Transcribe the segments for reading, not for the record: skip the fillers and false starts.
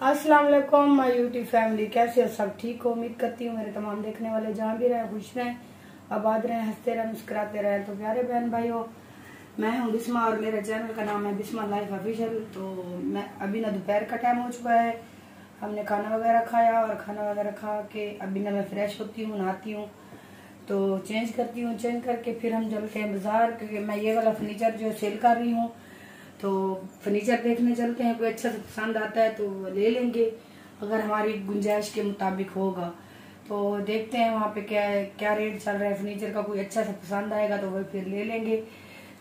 अस्सलाम वालेकुम my YouTube family, कैसे हो सब? ठीक हो? उम्मीद करती हूँ मेरे तमाम देखने वाले जहाँ भी रहे खुश रहें, आबाद रहें, हंसते रहें, मुस्कुराते रहें। तो प्यारे बहन भाइयों, मैं हूँ बिस्मा और मेरे चैनल का नाम है बिस्मा लाइफ ऑफिशियल। तो मैं अभी ना दोपहर का टाइम हो चुका है, हमने खाना वगैरह खाया और खाना वगैरह खा के अभी ना मैं फ्रेश होती हूँ, नहाती हूँ, तो चेंज करती हूँ। चेंज करके फिर हम चलते हैं बाजार, क्योंकि मैं ये वाला फर्नीचर जो सेल कर रही हूँ, तो फर्नीचर देखने चलते हैं। कोई अच्छा से पसंद आता है तो ले लेंगे, अगर हमारी गुंजाइश के मुताबिक होगा तो देखते हैं वहाँ पे क्या क्या रेट चल रहा है फर्नीचर का। कोई अच्छा सा पसंद आएगा तो वही फिर ले लेंगे।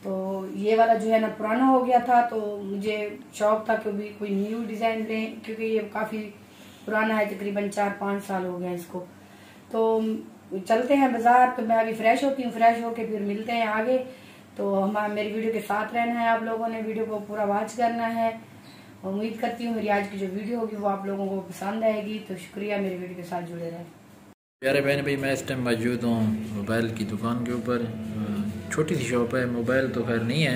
तो ये वाला जो है ना पुराना हो गया था, तो मुझे शौक था कि भी कोई न्यू डिजाइन लें, क्योंकि ये काफी पुराना है, तकरीबन 4-5 साल हो गया इसको। तो चलते हैं बाजार। तो मैं अभी फ्रेश होती हूँ, फ्रेश होके फिर मिलते हैं आगे। तो हमारा मेरी वीडियो के साथ रहना है, आप लोगों ने वीडियो को पूरा वॉच करना है। उम्मीद करती हूँ मेरी आज की जो वीडियो होगी वो आप लोगों को पसंद आएगी। तो शुक्रिया मेरी वीडियो के साथ जुड़े रहें। प्यारे बहन भाई, मैं इस टाइम मौजूद हूँ मोबाइल की दुकान के ऊपर। छोटी सी शॉप है, मोबाइल तो खैर नहीं है,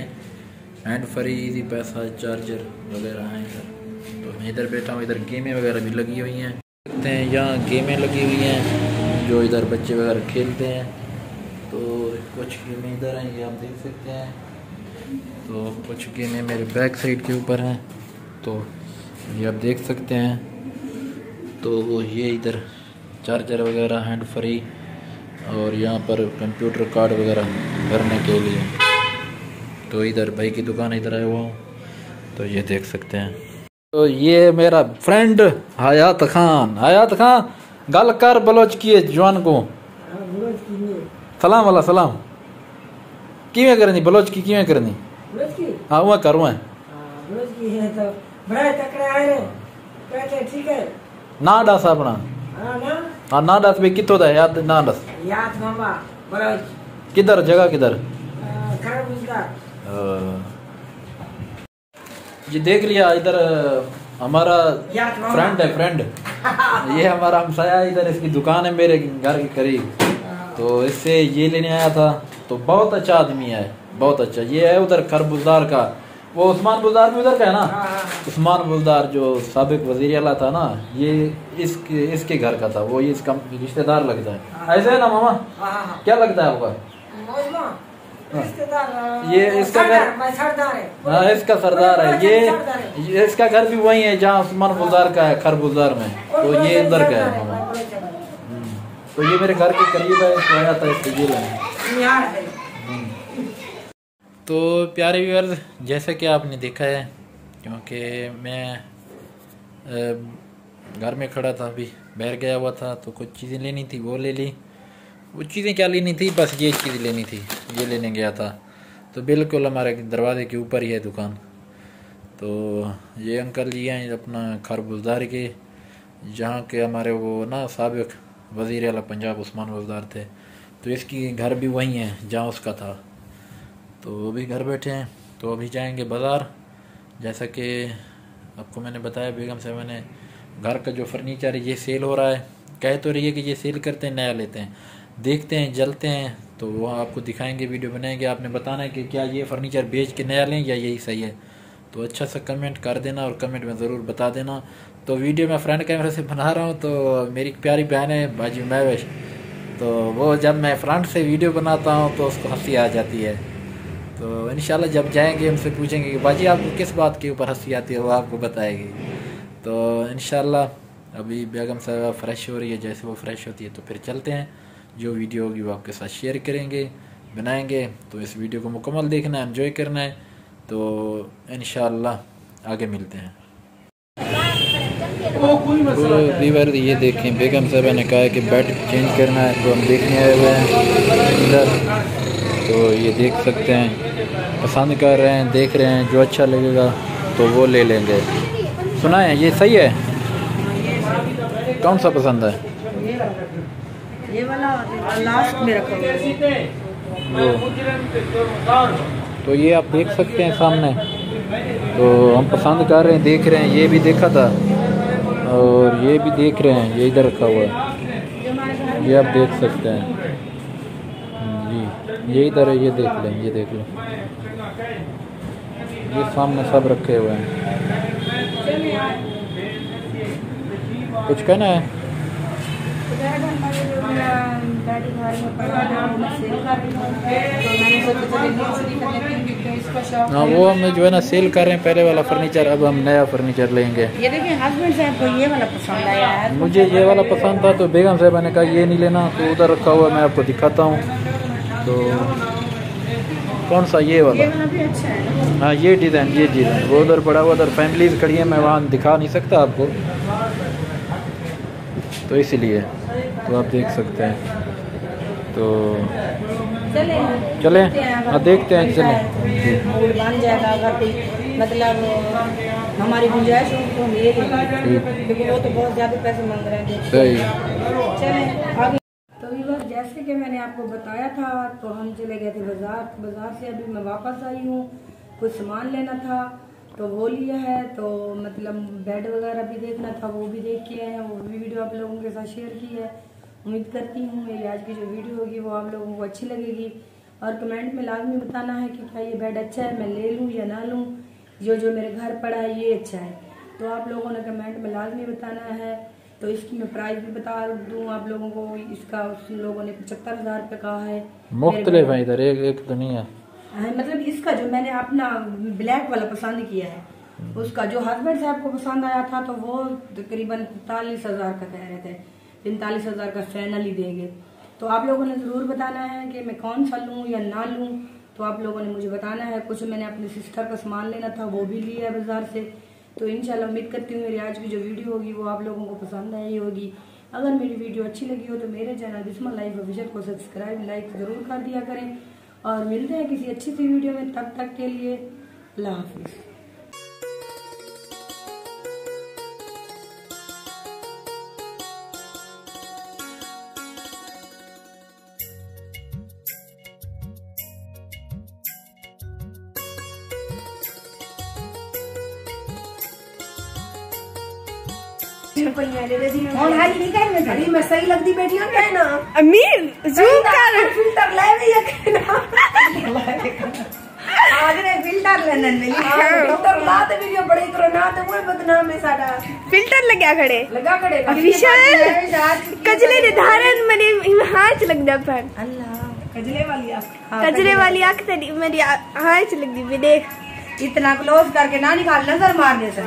हैंड फ्री, इजी पैसा, चार्जर वगैरह हैं इधर। तो मैं इधर बैठा हूँ, इधर गेमें वगैरह भी लगी हुई हैं, देखते हैं यहाँ गेमें लगी हुई हैं जो इधर बच्चे वगैरह खेलते हैं। तो कुछ गेमें इधर हैं, ये आप देख सकते हैं। तो कुछ गेमें मेरे बैक साइड के ऊपर हैं, तो ये आप देख सकते हैं। तो ये इधर चार्जर वगैरह हैंड फ्री, और यहाँ पर कंप्यूटर कार्ड वगैरह भरने के लिए। तो इधर भाई की दुकान इधर आया हुआ हूँ, तो ये देख सकते हैं। तो ये मेरा फ्रेंड हयात खान। हयात खान गल कर बलोच किए जवान को सलाम वाला सलाम किवें करनी, बलोच की किवें करनी? हाँ वह करूँ है ना दस अपना। हाँ ना दस भाई, कितों दा याद ना दस, किधर जगह किधर? ये देख लिया, इधर हमारा फ्रेंड है, फ्रेंड ये हमारा हमसाया, इधर इसकी दुकान है मेरे घर के करीब। तो इससे ये लेने आया था। तो बहुत अच्छा आदमी है, बहुत अच्छा। ये है उधर खरबुजदार का, वो उस्मान बुजदार भी उधर का है ना, उस्मान बुजदार जो साबिक वजीर आला था ना, ये इसके घर का था। वो ये इसका रिश्तेदार लगता है, ऐसे है ना मामा? क्या लगता है आपका? ये इसका घर, हाँ इसका सरदार है। ये इसका घर भी वही है जहाँ उस्मान बुजदार का है, खरबुजदार में। तो ये उधर का है मामा। तो ये मेरे घर के करीब है, इसको आया था इसके ये लेने। तो प्यारे व्यूअर्स, जैसे कि आपने देखा है, क्योंकि मैं घर में खड़ा था, अभी बाहर गया हुआ था, तो कुछ चीज़ें लेनी थी वो ले ली। वो चीज़ें क्या लेनी थी, बस ये चीज़ लेनी थी, ये लेने गया था। तो बिल्कुल हमारे दरवाजे के ऊपर ही है दुकान। तो ये अंकल जी हैं अपना खरबुजदार के, जहाँ के हमारे वो ना साबिक वज़ीर आला पंजाब उस्मान बुजदार थे। तो इसकी घर भी वही है जहाँ उसका था। तो वो भी घर बैठे हैं। तो अभी जाएंगे बाज़ार। जैसा कि आपको मैंने बताया, बेगम साहब ने घर का जो फर्नीचर है ये सेल हो रहा है। कह तो रही है कि ये सेल करते हैं, नया लेते हैं, देखते हैं जलते हैं तो वो आपको दिखाएंगे, वीडियो बनाएंगे। आपने बताना है कि क्या ये फर्नीचर बेच के नया लें या यही सही है। तो अच्छा सा कमेंट कर देना और कमेंट में ज़रूर बता देना। तो वीडियो मैं फ्रंट कैमरे से बना रहा हूँ। तो मेरी प्यारी बहन है बाजी महवेश, तो वो जब मैं फ्रंट से वीडियो बनाता हूँ तो उसको हंसी आ जाती है। तो इंशाल्लाह जब जाएंगे उनसे पूछेंगे कि बाजी आपको किस बात के ऊपर हंसी आती है, वो आपको बताएगी। तो इंशाल्लाह अभी बेगम साहब फ्रेश हो रही है, जैसे वो फ्रेश होती है तो फिर चलते हैं। जो वीडियो होगी वो आपके साथ शेयर करेंगे, बनाएंगे। तो इस वीडियो को मुकम्मल देखना है, एंजॉय करना है। तो इंशाल्लाह आगे मिलते हैं। तो व्यूअर ये देखें, बेगम साहब ने कहा है कि बेड चेंज करना है, तो हम देखने आए हुए हैं इधर। तो ये देख सकते हैं, पसंद कर रहे हैं, देख रहे हैं, जो अच्छा लगेगा तो वो ले लेंगे। सुना है ये सही है? कौन सा पसंद है? ये वाला लास्ट में रखा तो ये आप देख सकते हैं सामने। तो हम पसंद कर रहे हैं, देख रहे हैं। ये भी देखा था और ये भी देख रहे हैं, ये इधर रखा हुआ है, ये आप देख सकते हैं जी, ये इधर है, ये देख लें, ये देख लो, ये सामने सब रखे हुए हैं। कुछ कहना है? हाँ, वो हम जो है ना सेल कर रहे हैं पहले वाला फर्नीचर, अब हम नया फर्नीचर लेंगे। ये देखिए हस्बैंड साहब को ये वाला पसंद आया है। मुझे ये वाला पसंद था तो बेगम साहबा ने कहा ये नहीं लेना, तो उधर रखा हुआ मैं आपको दिखाता हूँ। तो कौन सा? ये वाला भी अच्छा है। हाँ, ये डिज़ाइन वो उधर पड़ा हुआ, उधर फैमिलीज खड़ी है, मैं वहाँ दिखा नहीं सकता आपको, तो इसीलिए तो आप देख सकते हैं। तो चले हाँ देखते हैं, चले बन जाएगा। अगर कोई मतलब हमारी गुंजाइश हो तो हम ले लेंगे, क्योंकि वो तो बहुत ज़्यादा पैसे मांग रहे हैं। सही, चले आगे। तो व्यूअर्स, जैसे कि मैंने आपको बताया था, तो हम चले गए थे बाजार से अभी मैं वापस आई हूँ। कुछ सामान लेना था तो वो लिया है, तो मतलब बेड वगैरह भी देखना था, वो भी देख के आए हैं। वो भी वीडियो आप लोगों के साथ शेयर की है। उम्मीद करती हूँ मेरी आज की जो वीडियो होगी वो आप लोगों को अच्छी लगेगी, और कमेंट में लाजमी बताना है कि क्या ये बेड अच्छा है, मैं ले लूँ या ना लूँ। जो मेरे घर पड़ा है ये अच्छा है, तो आप लोगों ने कमेंट में लाजमी बताना है। तो इसकी मैं प्राइस भी बता दूं आप लोगों को। इसका उन लोगों ने 75,000 रुपये कहा है। मुख्तलिफ है इधर, एक तो नहीं है। मतलब इसका जो मैंने अपना ब्लैक वाला पसंद किया है, उसका जो हस्बैंड साहब को पसंद आया था, तो वो तकरीबन 45,000 का कह रहे थे। 45,000 का फाइनल ही देंगे। तो आप लोगों ने ज़रूर बताना है कि मैं कौन सा लूँ या ना लूँ, तो आप लोगों ने मुझे बताना है। कुछ मैंने अपनी सिस्टर का सामान लेना था, वो भी लिया है बाजार से। तो इंशाल्लाह उम्मीद करती हूँ मेरी आज की जो वीडियो होगी वो आप लोगों को पसंद आई होगी। अगर मेरी वीडियो अच्छी लगी हो तो मेरे चैनल बिस्मा लाइफ ऑफिशियल को सब्सक्राइब लाइक ज़रूर कर दिया करें, और मिलते हैं किसी अच्छी सी वीडियो में। तब तक के लिए अल्लाह हाफिज़। मैं सही लगती बेटी ना अमीर जूम कर फिल्टर ले फिल्टर लेने फिल्टर ला दे वीडियो बड़ी करो ना, तो वो बदनाम है साडा। फिल्टर लगा खड़े ऑफिशियल कजले ने धारण मने हाथ लग दा पर अल्लाह कजले वाली आंख तेरी मेरी हाथ लग दी। देख इतना क्लोज करके ना निकाल, नजर मारने से।